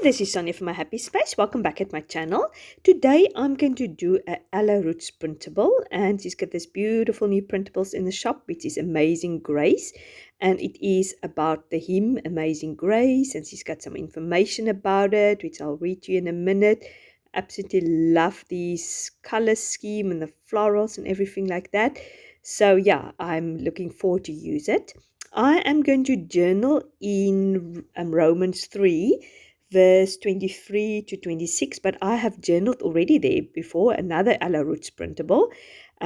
this is Sonja from My Happy Space. Welcome back at my channel. Today I'm going to do a Ella Roetz printable, and she's got this beautiful new printables in the shop, which is Amazing Grace, and it is about the hymn Amazing Grace, and she's got some information about it, which I'll read to you in a minute. Absolutely love this color scheme and the florals and everything like that. So yeah, I'm looking forward to use it. I am going to journal in Romans 3 verse 23 to 26, but I have journaled already there before, another Ella Roetz printable.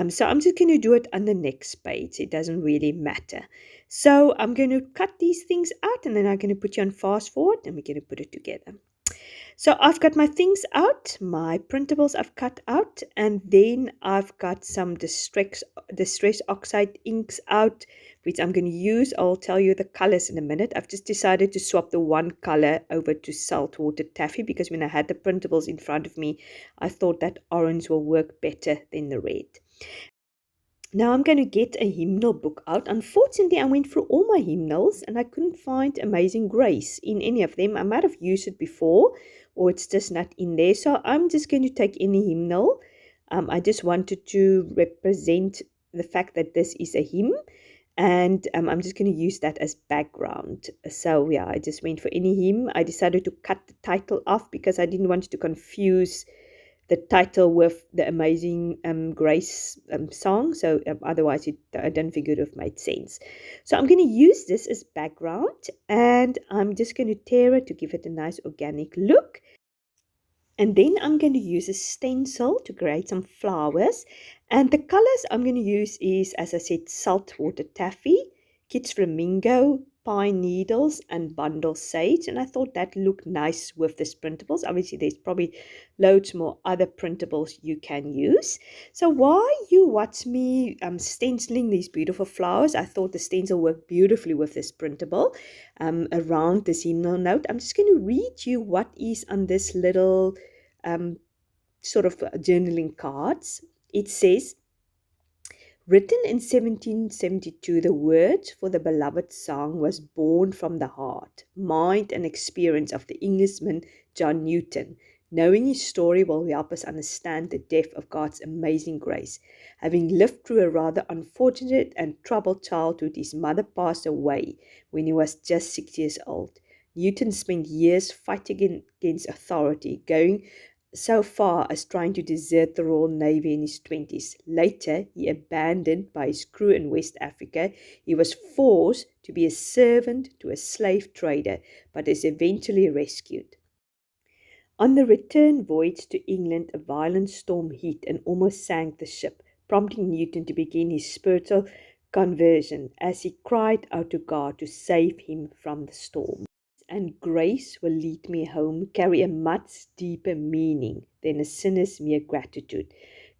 So I'm just going to do it on the next page. It doesn't really matter. So I'm going to cut these things out, and then I'm going to put you on fast forward, and we're going to put it together. So I've got my things out, my printables I've cut out, and then I've got some distress oxide inks out, which I'm going to use. I'll tell you the colors in a minute. I've just decided to swap the one color over to saltwater taffy, because when I had the printables in front of me, I thought that orange will work better than the red. Now I'm going to get a hymnal book out. Unfortunately, I went through all my hymnals and I couldn't find Amazing Grace in any of them. I might have used it before, or it's just not in there. So I'm just going to take any hymnal. I just wanted to represent the fact that this is a hymn, and I'm just going to use that as background. So yeah, I just went for any hymn. I decided to cut the title off because I didn't want to confuse the title with the Amazing Grace song. So otherwise I don't think it would have made sense. So I'm going to use this as background, and I'm just going to tear it to give it a nice organic look. And then I'm going to use a stencil to create some flowers. And the colors I'm going to use is, as I said, saltwater taffy, kids flamingo, pine needles, and bundle sage. And I thought that looked nice with this printables. Obviously, there's probably loads more other printables you can use. So while you watch me stenciling these beautiful flowers, I thought the stencil worked beautifully with this printable around this hymnal note. I'm just going to read you what is on this little sort of journaling cards. It says, written in 1772, the words for the beloved song was born from the heart, mind, and experience of the Englishman John Newton. Knowing his story will help us understand the depth of God's amazing grace. Having lived through a rather unfortunate and troubled childhood, his mother passed away when he was just 6 years old. Newton spent years fighting against authority, going so far as trying to desert the Royal Navy in his 20s. Later, he abandoned by his crew in West Africa. He was forced to be a servant to a slave trader, but is eventually rescued. On the return voyage to England, a violent storm hit and almost sank the ship, prompting Newton to begin his spiritual conversion as he cried out to God to save him from the storm. And grace will lead me home carry a much deeper meaning than a sinner's mere gratitude.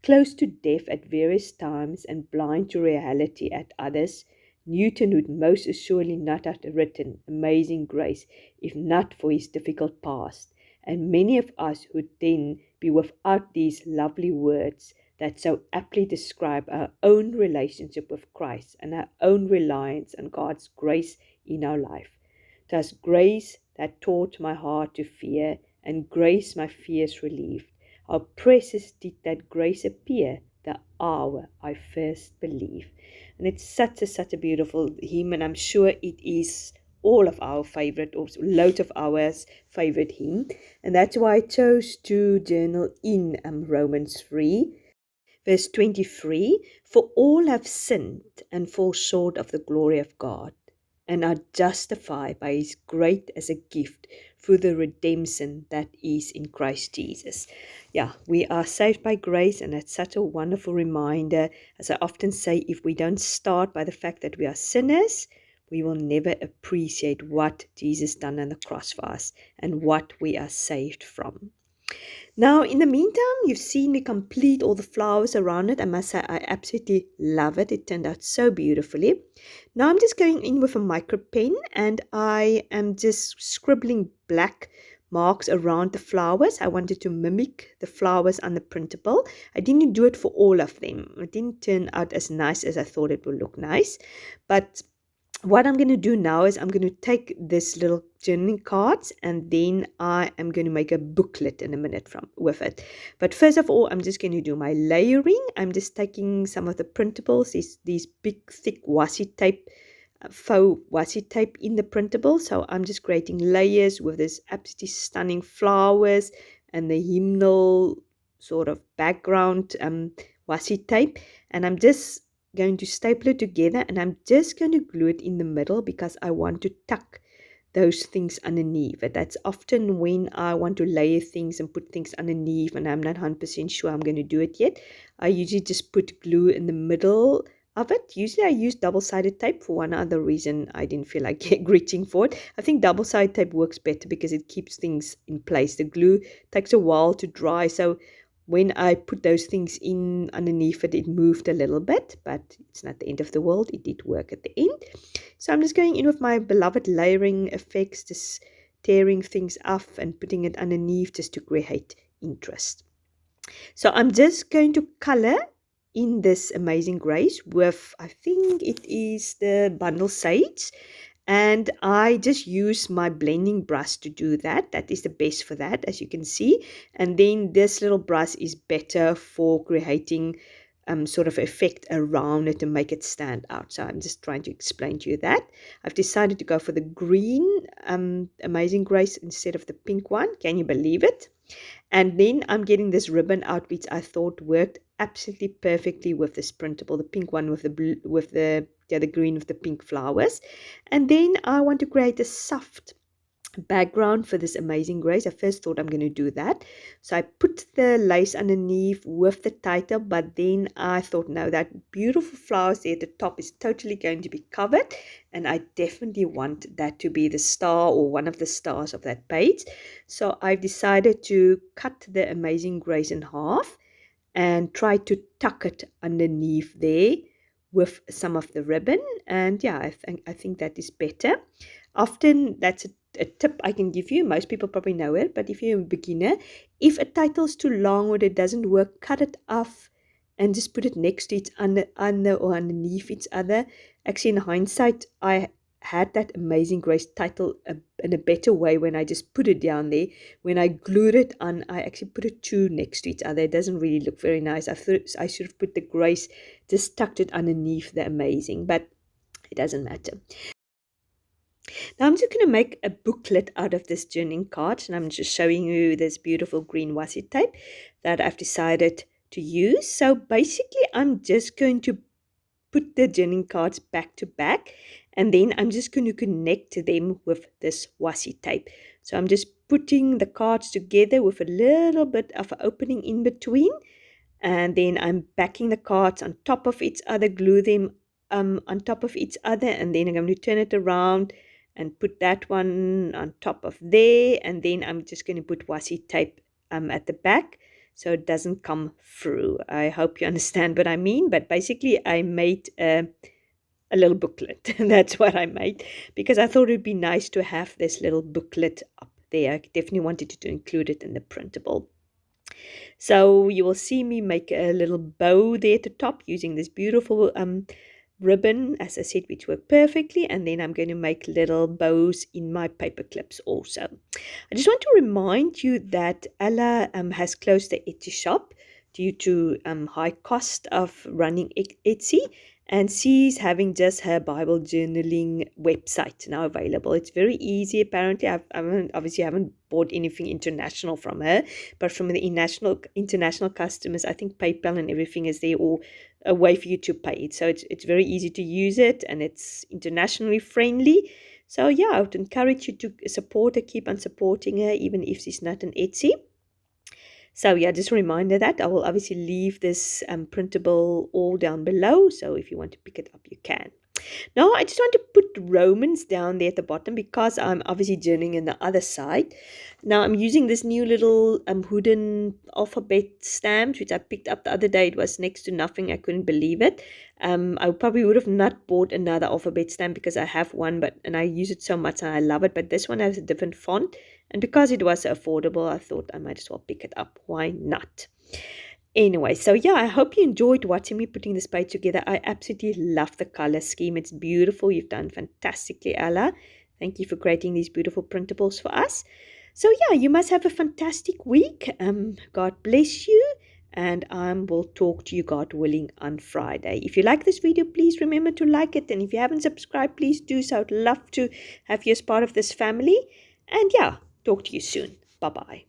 Close to death at various times and blind to reality at others, Newton would most assuredly not have written Amazing Grace if not for his difficult past, and many of us would then be without these lovely words that so aptly describe our own relationship with Christ and our own reliance on God's grace in our life. Thus grace that taught my heart to fear, and grace my fears relieved. How precious did that grace appear the hour I first believed. And it's such a beautiful hymn, and I'm sure it is all of our favorite, or loads of ours favorite hymn. And that's why I chose to journal in Romans 3. Verse 23, for all have sinned and fall short of the glory of God, and are justified by his grace as a gift through the redemption that is in Christ Jesus. Yeah, we are saved by grace, and that's such a wonderful reminder. As I often say, if we don't start by the fact that we are sinners, we will never appreciate what Jesus done on the cross for us and what we are saved from. Now, in the meantime, you've seen me complete all the flowers around it. I must say, I absolutely love it. It turned out so beautifully. Now, I'm just going in with a micro pen, and I am just scribbling black marks around the flowers. I wanted to mimic the flowers on the printable. I didn't do it for all of them. It didn't turn out as nice as I thought it would look nice, but what I'm going to do now is I'm going to take this little journaling cards, and then I am going to make a booklet in a minute with it. But first of all, I'm just going to do my layering. I'm just taking some of the printables, these big thick washi tape, faux washi tape in the printable. So I'm just creating layers with this absolutely stunning flowers and the hymnal sort of background washi tape, and I'm just going to staple it together, and I'm just going to glue it in the middle because I want to tuck those things underneath it. That's often when I want to layer things and put things underneath and I'm not 100% sure I'm going to do it yet. I usually just put glue in the middle of it. Usually I use double-sided tape for one other reason. I didn't feel like reaching for it. I think double-sided tape works better because it keeps things in place. The glue takes a while to dry, so when I put those things in underneath it, it moved a little bit, but it's not the end of the world. It did work at the end. So I'm just going in with my beloved layering effects, just tearing things off and putting it underneath just to create interest. So I'm just going to color in this amazing grace with, I think it is the bundle sage. And I just use my blending brush to do that. That is the best for that, as you can see. And then this little brush is better for creating sort of effect around it to make it stand out. So I'm just trying to explain to you that. I've decided to go for the green Amazing Grace instead of the pink one. Can you believe it? And then I'm getting this ribbon out, which I thought worked absolutely perfectly with this printable, the pink one with the blue, with the green with the pink flowers. And then I want to create a soft background for this Amazing Grace. I first thought I'm going to do that, so I put the lace underneath with the title, but then I thought, no, that beautiful flowers there at the top is totally going to be covered, and I definitely want that to be the star or one of the stars of that page. So I've decided to cut the Amazing Grace in half and try to tuck it underneath there with some of the ribbon. And yeah, I think that is better. Often that's a tip I can give you. Most people probably know it, but if you're a beginner, if a title's too long or it doesn't work, cut it off and just put it next to each under or underneath each other. Actually, in hindsight, I had that Amazing Grace title in a better way when I just put it down there. When I glued it on, I actually put it two next to each other. It doesn't really look very nice. I thought I should have put the Grace, just tucked it underneath the Amazing, but it doesn't matter. Now I'm just going to make a booklet out of this journaling card, and I'm just showing you this beautiful green washi tape that I've decided to use. So basically I'm just going to put the journaling cards back to back, and then I'm just going to connect them with this washi tape. So I'm just putting the cards together with a little bit of an opening in between, and then I'm backing the cards on top of each other, glue them on top of each other, and then I'm going to turn it around and put that one on top of there, and then I'm just going to put washi tape at the back so it doesn't come through. I hope you understand what I mean, but basically I made a little booklet. That's what I made, because I thought it would be nice to have this little booklet up there. I definitely wanted to include it in the printable. So you will see me make a little bow there at the top using this beautiful ribbon, as I said, which worked perfectly. And then I'm going to make little bows in my paper clips also. I just want to remind you that Ella has closed the Etsy shop due to high cost of running Etsy. And she's having just her Bible journaling website now available. It's very easy. Apparently, I haven't bought anything international from her, but from the international customers, I think PayPal and everything is there, or a way for you to pay it. So it's very easy to use it, and it's internationally friendly. So yeah, I would encourage you to support her, keep on supporting her, even if she's not an Etsy. So yeah, just a reminder that I will obviously leave this printable all down below. So if you want to pick it up, you can. Now I just want to put Romans down there at the bottom because I'm obviously journaling in the other side. Now I'm using this new little wooden alphabet stamp, which I picked up the other day. It was next to nothing. I couldn't believe it. I probably would have not bought another alphabet stamp because I have one, and I use it so much and I love it. But this one has a different font. And because it was affordable, I thought I might as well pick it up. Why not? Anyway, so yeah, I hope you enjoyed watching me putting this page together. I absolutely love the color scheme. It's beautiful. You've done fantastically, Ella. Thank you for creating these beautiful printables for us. So yeah, you must have a fantastic week. God bless you. And I will talk to you, God willing, on Friday. If you like this video, please remember to like it. And if you haven't subscribed, please do so. I'd love to have you as part of this family. And yeah, talk to you soon. Bye-bye.